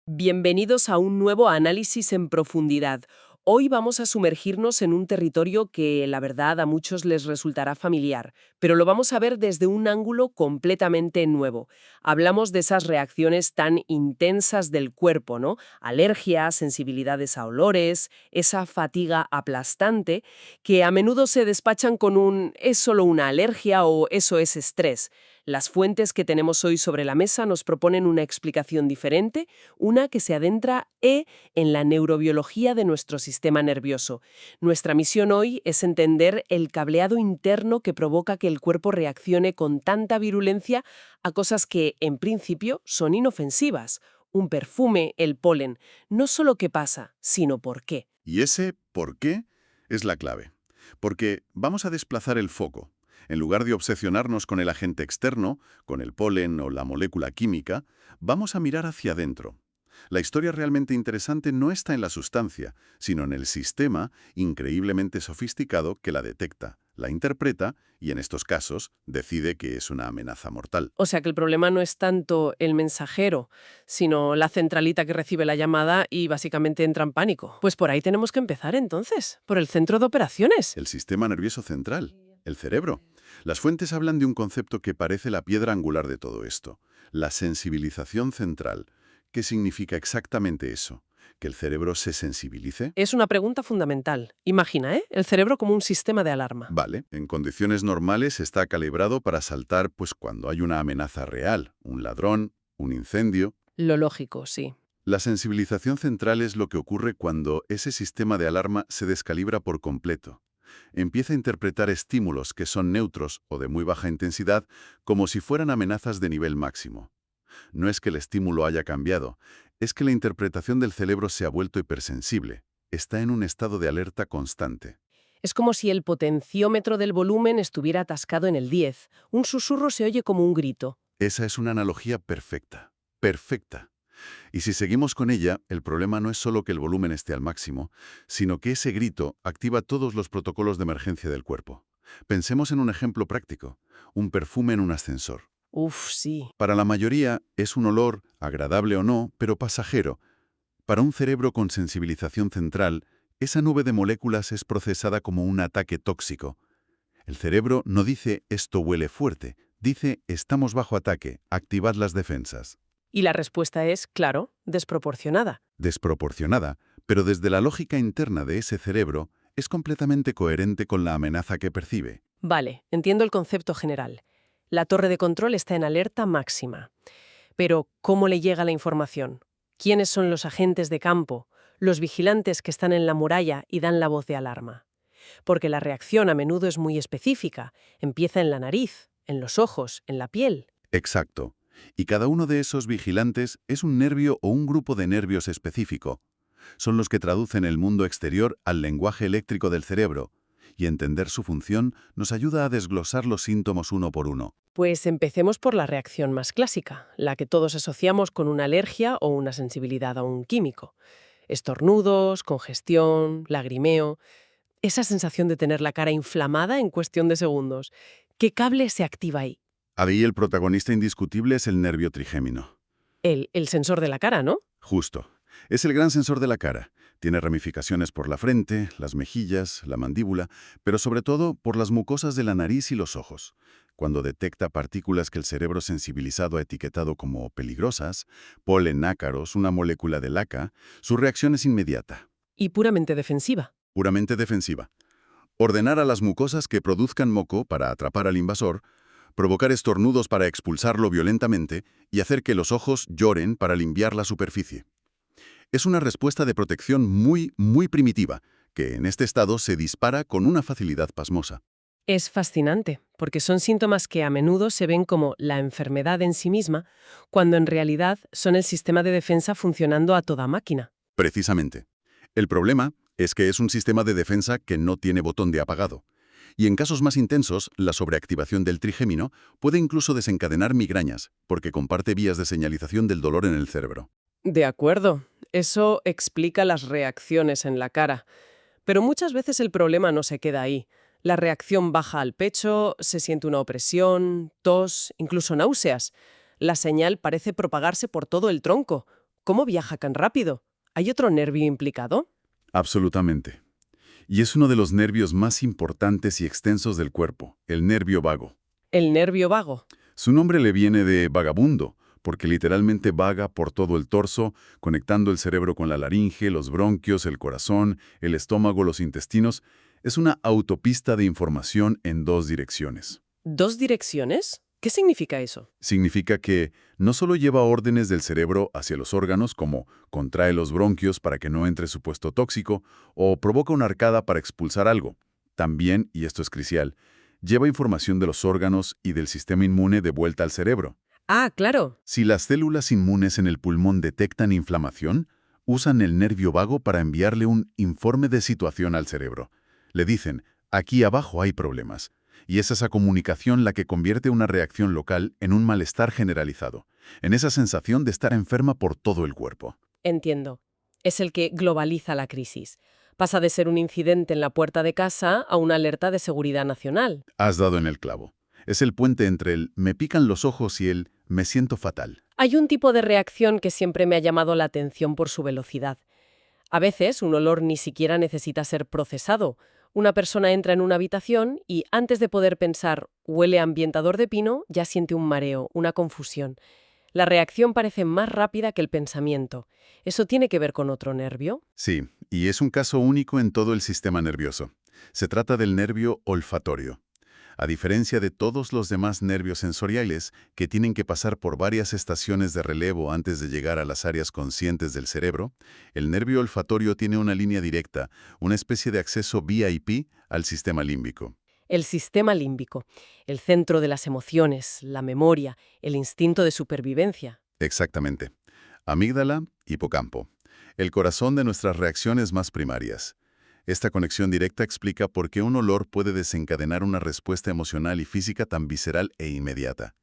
Bienvenidos a un nuevo análisis en profundidad. Hoy vamos a sumergirnos en un territorio que, la verdad, a muchos les resultará familiar, pero lo vamos a ver desde un ángulo completamente nuevo. Hablamos de esas reacciones tan intensas del cuerpo, ¿no? Alergias, sensibilidades a olores, esa fatiga aplastante, que a menudo se despachan con un «es solo una alergia» o «eso es estrés». Las fuentes que tenemos hoy sobre la mesa nos proponen una explicación diferente, una que se adentra en la neurobiología de nuestro sistema nervioso. Nuestra misión hoy es entender el cableado interno que provoca que el cuerpo reaccione con tanta virulencia a cosas que, en principio, son inofensivas. Un perfume, el polen. No solo qué pasa, sino por qué. Y ese ¿por qué? Es la clave. Porque vamos a desplazar el foco. En lugar de obsesionarnos con el agente externo, con el polen o la molécula química, vamos a mirar hacia adentro. La historia realmente interesante no está en la sustancia, sino en el sistema increíblemente sofisticado que la detecta, la interpreta y, en estos casos, decide que es una amenaza mortal. O sea que el problema no es tanto el mensajero, sino la centralita que recibe la llamada y básicamente entra en pánico. Pues por ahí tenemos que empezar entonces, por el centro de operaciones. El sistema nervioso central, el cerebro. Las fuentes hablan de un concepto que parece la piedra angular de todo esto, la sensibilización central. ¿Qué significa exactamente eso? ¿Que el cerebro se sensibilice? Es una pregunta fundamental. Imagina, el cerebro como un sistema de alarma. Vale, en condiciones normales está calibrado para saltar pues cuando hay una amenaza real, un ladrón, un incendio. Lo lógico, sí. La sensibilización central es lo que ocurre cuando ese sistema de alarma se descalibra por completo. Empieza a interpretar estímulos que son neutros o de muy baja intensidad como si fueran amenazas de nivel máximo. No es que el estímulo haya cambiado, es que la interpretación del cerebro se ha vuelto hipersensible. Está en un estado de alerta constante. Es como si el potenciómetro del volumen estuviera atascado en el 10. Un susurro se oye como un grito. Esa es una analogía perfecta. Perfecta. Y si seguimos con ella, el problema no es solo que el volumen esté al máximo, sino que ese grito activa todos los protocolos de emergencia del cuerpo. Pensemos en un ejemplo práctico, un perfume en un ascensor. Uf, sí. Para la mayoría es un olor, agradable o no, pero pasajero. Para un cerebro con sensibilización central, esa nube de moléculas es procesada como un ataque tóxico. El cerebro no dice «esto huele fuerte», dice «estamos bajo ataque, activad las defensas». Y la respuesta es, claro, desproporcionada. Desproporcionada, pero desde la lógica interna de ese cerebro, es completamente coherente con la amenaza que percibe. Vale, entiendo el concepto general. La torre de control está en alerta máxima. Pero, ¿cómo le llega la información? ¿Quiénes son los agentes de campo, los vigilantes que están en la muralla y dan la voz de alarma? Porque la reacción a menudo es muy específica. Empieza en la nariz, en los ojos, en la piel. Exacto. Y cada uno de esos vigilantes es un nervio o un grupo de nervios específico. Son los que traducen el mundo exterior al lenguaje eléctrico del cerebro, y entender su función nos ayuda a desglosar los síntomas uno por uno. Pues empecemos por la reacción más clásica, la que todos asociamos con una alergia o una sensibilidad a un químico. Estornudos, congestión, lagrimeo, esa sensación de tener la cara inflamada en cuestión de segundos. ¿Qué cable se activa ahí? Ahí el protagonista indiscutible es el nervio trigémino. El sensor de la cara, ¿no? Justo. Es el gran sensor de la cara. Tiene ramificaciones por la frente, las mejillas, la mandíbula, pero sobre todo por las mucosas de la nariz y los ojos. Cuando detecta partículas que el cerebro sensibilizado ha etiquetado como peligrosas, polen ácaros, una molécula de laca, su reacción es inmediata, Y puramente defensiva. puramente defensiva. Ordenar a las mucosas que produzcan moco para atrapar al invasor, provocar estornudos para expulsarlo violentamente y hacer que los ojos lloren para limpiar la superficie. Es una respuesta de protección muy primitiva, que en este estado se dispara con una facilidad pasmosa. Es fascinante, porque son síntomas que a menudo se ven como la enfermedad en sí misma, cuando en realidad son el sistema de defensa funcionando a toda máquina. Precisamente. El problema es que es un sistema de defensa que no tiene botón de apagado. Y en casos más intensos, la sobreactivación del trigémino puede incluso desencadenar migrañas, porque comparte vías de señalización del dolor en el cerebro. De acuerdo, eso explica las reacciones en la cara. Pero muchas veces el problema no se queda ahí. La reacción baja al pecho, se siente una opresión, tos, incluso náuseas. La señal parece propagarse por todo el tronco. ¿cómo viaja tan rápido? ¿Hay otro nervio implicado? Absolutamente. Y es uno de los nervios más importantes y extensos del cuerpo, el nervio vago. El nervio vago. Su nombre le viene de vagabundo, porque literalmente vaga por todo el torso, conectando el cerebro con la laringe, los bronquios, el corazón, el estómago, los intestinos. Es una autopista de información en dos direcciones. ¿Dos direcciones? ¿Qué significa eso? Significa que no solo lleva órdenes del cerebro hacia los órganos, como contrae los bronquios para que no entre supuesto tóxico, o provoca una arcada para expulsar algo. También, y esto es crucial, lleva información de los órganos y del sistema inmune de vuelta al cerebro. Ah, claro. Si las células inmunes en el pulmón detectan inflamación, usan el nervio vago para enviarle un informe de situación al cerebro. Le dicen, aquí abajo hay problemas. Y es esa comunicación la que convierte una reacción local en un malestar generalizado, en esa sensación de estar enferma por todo el cuerpo. Entiendo. Es el que globaliza la crisis. Pasa de ser un incidente en la puerta de casa a una alerta de seguridad nacional. Has dado en el clavo. Es el puente entre el me pican los ojos y el me siento fatal. Hay un tipo de reacción que siempre me ha llamado la atención por su velocidad. A veces un olor ni siquiera necesita ser procesado. Una persona entra en una habitación y antes de poder pensar huele a ambientador de pino, ya siente un mareo, una confusión. La reacción parece más rápida que el pensamiento. ¿Eso tiene que ver con otro nervio? Sí, y es un caso único en todo el sistema nervioso. Se trata del nervio olfatorio. A diferencia de todos los demás nervios sensoriales, que tienen que pasar por varias estaciones de relevo antes de llegar a las áreas conscientes del cerebro, el nervio olfatorio tiene una línea directa, una especie de acceso VIP al sistema límbico. El sistema límbico, el centro de las emociones, la memoria, el instinto de supervivencia. Exactamente. Amígdala, hipocampo. El corazón de nuestras reacciones más primarias. Esta conexión directa explica por qué un olor puede desencadenar una respuesta emocional y física tan visceral e inmediata.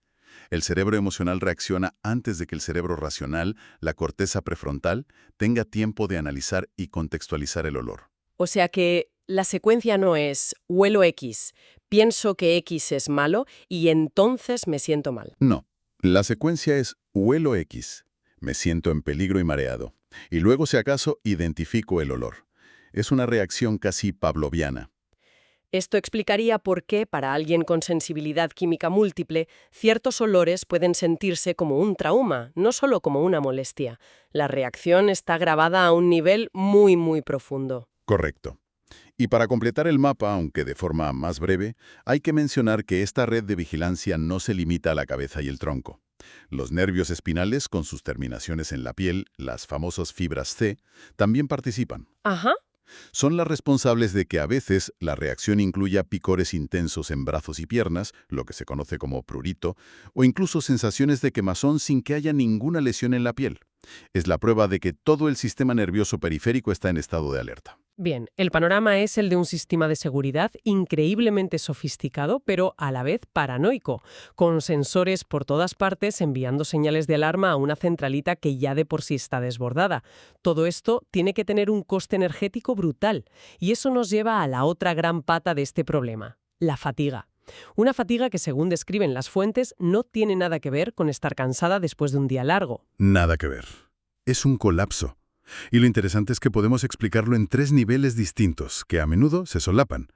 El cerebro emocional reacciona antes de que el cerebro racional, la corteza prefrontal, tenga tiempo de analizar y contextualizar el olor. O sea que la secuencia no es huelo X, pienso que X es malo y entonces me siento mal. No. La secuencia es huelo X, me siento en peligro y mareado, y luego, si acaso, identifico el olor. Es una reacción casi pavloviana. Esto explicaría por qué, para alguien con sensibilidad química múltiple, ciertos olores pueden sentirse como un trauma, no solo como una molestia. La reacción está grabada a un nivel muy, muy profundo. Correcto. Y para completar el mapa, aunque de forma más breve, hay que mencionar que esta red de vigilancia no se limita a la cabeza y el tronco. Los nervios espinales, con sus terminaciones en la piel, las famosas fibras C, también participan. Ajá. Son las responsables de que a veces la reacción incluya picores intensos en brazos y piernas, lo que se conoce como prurito, o incluso sensaciones de quemazón sin que haya ninguna lesión en la piel. Es la prueba de que todo el sistema nervioso periférico está en estado de alerta. Bien, el panorama es el de un sistema de seguridad increíblemente sofisticado, pero a la vez paranoico, con sensores por todas partes enviando señales de alarma a una centralita que ya de por sí está desbordada. Todo esto tiene que tener un coste energético brutal, y eso nos lleva a la otra gran pata de este problema, la fatiga. Una fatiga que, según describen las fuentes, no tiene nada que ver con estar cansada después de un día largo. Nada que ver. Es un colapso. Y lo interesante es que podemos explicarlo en 3 niveles distintos, que a menudo se solapan.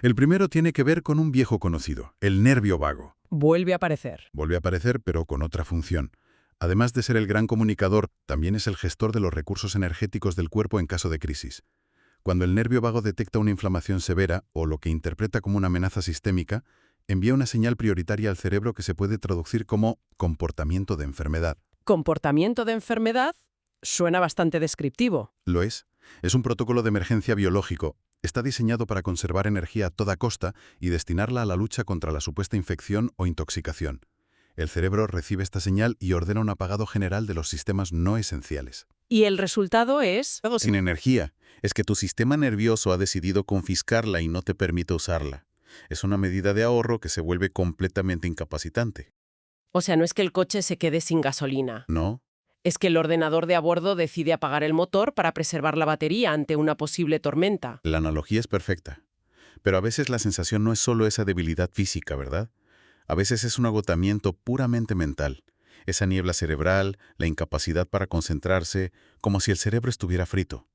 El primero tiene que ver con un viejo conocido, el nervio vago. Vuelve a aparecer. Vuelve a aparecer, pero con otra función. Además de ser el gran comunicador, también es el gestor de los recursos energéticos del cuerpo en caso de crisis. Cuando el nervio vago detecta una inflamación severa, o lo que interpreta como una amenaza sistémica, envía una señal prioritaria al cerebro que se puede traducir como comportamiento de enfermedad. ¿Comportamiento de enfermedad? Suena bastante descriptivo. Lo es. Es un protocolo de emergencia biológico. Está diseñado para conservar energía a toda costa y destinarla a la lucha contra la supuesta infección o intoxicación. El cerebro recibe esta señal y ordena un apagado general de los sistemas no esenciales. ¿Y el resultado es? Sin energía. Es que tu sistema nervioso ha decidido confiscarla y no te permite usarla. Es una medida de ahorro que se vuelve completamente incapacitante. O sea, no es que el coche se quede sin gasolina. ¿No? Es que el ordenador de a bordo decide apagar el motor para preservar la batería ante una posible tormenta. La analogía es perfecta. Pero a veces la sensación no es solo esa debilidad física, ¿verdad? A veces es un agotamiento puramente mental. esa niebla cerebral, la incapacidad para concentrarse, como si el cerebro estuviera frito.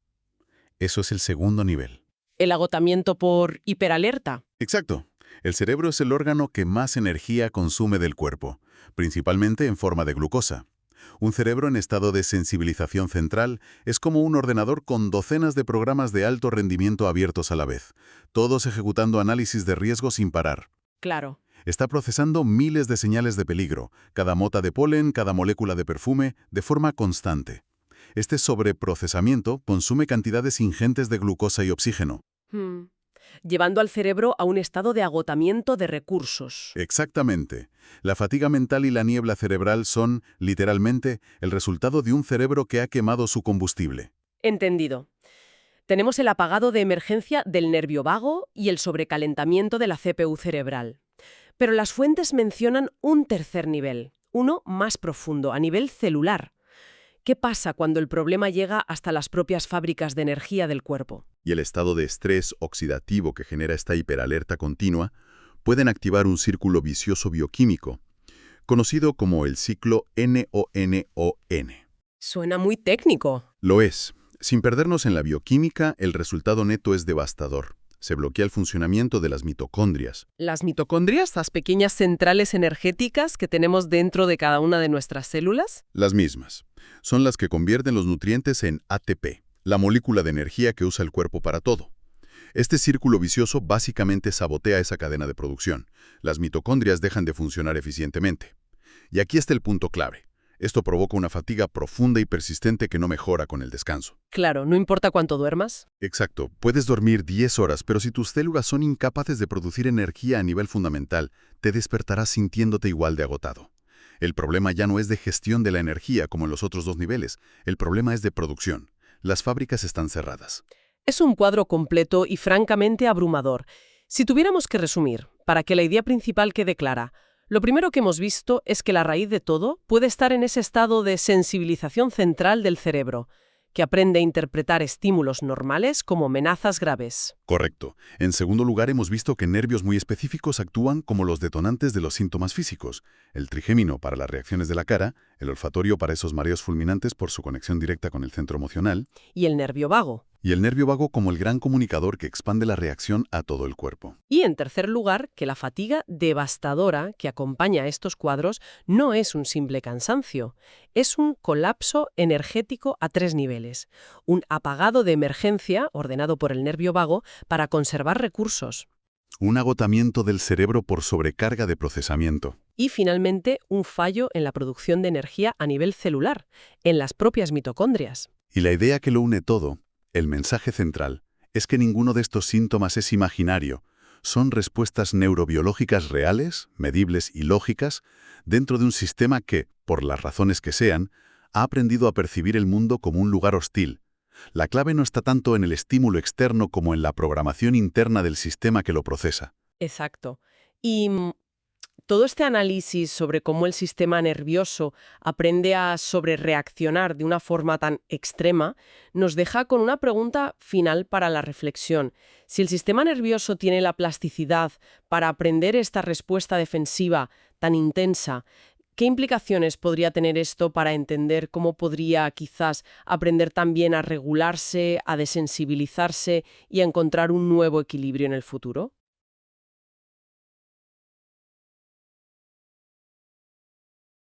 Eso es el segundo nivel. El agotamiento por hiperalerta. Exacto. El cerebro es el órgano que más energía consume del cuerpo, principalmente en forma de glucosa. Un cerebro en estado de sensibilización central es como un ordenador con docenas de programas de alto rendimiento abiertos a la vez, todos ejecutando análisis de riesgo sin parar. Claro. Está procesando miles de señales de peligro, cada mota de polen, cada molécula de perfume, de forma constante. Este sobreprocesamiento consume cantidades ingentes de glucosa y oxígeno. Hmm. Llevando al cerebro a un estado de agotamiento de recursos. Exactamente. La fatiga mental y la niebla cerebral son, literalmente, el resultado de un cerebro que ha quemado su combustible. Entendido. Tenemos el apagado de emergencia del nervio vago y el sobrecalentamiento de la CPU cerebral. Pero las fuentes mencionan un tercer nivel, uno más profundo, a nivel celular. ¿Qué pasa cuando el problema llega hasta las propias fábricas de energía del cuerpo? Y el estado de estrés oxidativo que genera esta hiperalerta continua pueden activar un círculo vicioso bioquímico, conocido como el ciclo NONON. Suena muy técnico. Lo es. Sin perdernos en la bioquímica, el resultado neto es devastador. Se bloquea el funcionamiento de las mitocondrias. Las mitocondrias, las pequeñas centrales energéticas que tenemos dentro de cada una de nuestras células. Las mismas. Son las que convierten los nutrientes en ATP, la molécula de energía que usa el cuerpo para todo. Este círculo vicioso básicamente sabotea esa cadena de producción. Las mitocondrias dejan de funcionar eficientemente. Y aquí está el punto clave. Esto provoca una fatiga profunda y persistente que no mejora con el descanso. Claro, no importa cuánto duermas. Exacto. Puedes dormir 10 horas, pero si tus células son incapaces de producir energía a nivel fundamental, te despertarás sintiéndote igual de agotado. El problema ya no es de gestión de la energía como en los otros dos niveles. El problema es de producción. Las fábricas están cerradas. Es un cuadro completo y francamente abrumador. Si tuviéramos que resumir, para que la idea principal quede clara, lo primero que hemos visto es que la raíz de todo puede estar en ese estado de sensibilización central del cerebro, que aprende a interpretar estímulos normales como amenazas graves. Correcto. En segundo lugar, hemos visto que nervios muy específicos actúan como los detonantes de los síntomas físicos. El trigémino para las reacciones de la cara, el olfatorio para esos mareos fulminantes por su conexión directa con el centro emocional, Y el nervio vago. y el nervio vago como el gran comunicador que expande la reacción a todo el cuerpo. Y en tercer lugar, que la fatiga devastadora que acompaña a estos cuadros no es un simple cansancio, es un colapso energético a 3 niveles, un apagado de emergencia ordenado por el nervio vago para conservar recursos Un agotamiento del cerebro por sobrecarga de procesamiento. y finalmente un fallo en la producción de energía a nivel celular, en las propias mitocondrias. Y la idea que lo une todo, el mensaje central, es que ninguno de estos síntomas es imaginario. Son respuestas neurobiológicas reales, medibles y lógicas, dentro de un sistema que, por las razones que sean, ha aprendido a percibir el mundo como un lugar hostil. La clave no está tanto en el estímulo externo como en la programación interna del sistema que lo procesa. Exacto. Y todo este análisis sobre cómo el sistema nervioso aprende a sobrereaccionar de una forma tan extrema nos deja con una pregunta final para la reflexión. Si el sistema nervioso tiene la plasticidad para aprender esta respuesta defensiva tan intensa, ¿qué implicaciones podría tener esto para entender cómo podría quizás aprender también a regularse, a desensibilizarse y a encontrar un nuevo equilibrio en el futuro?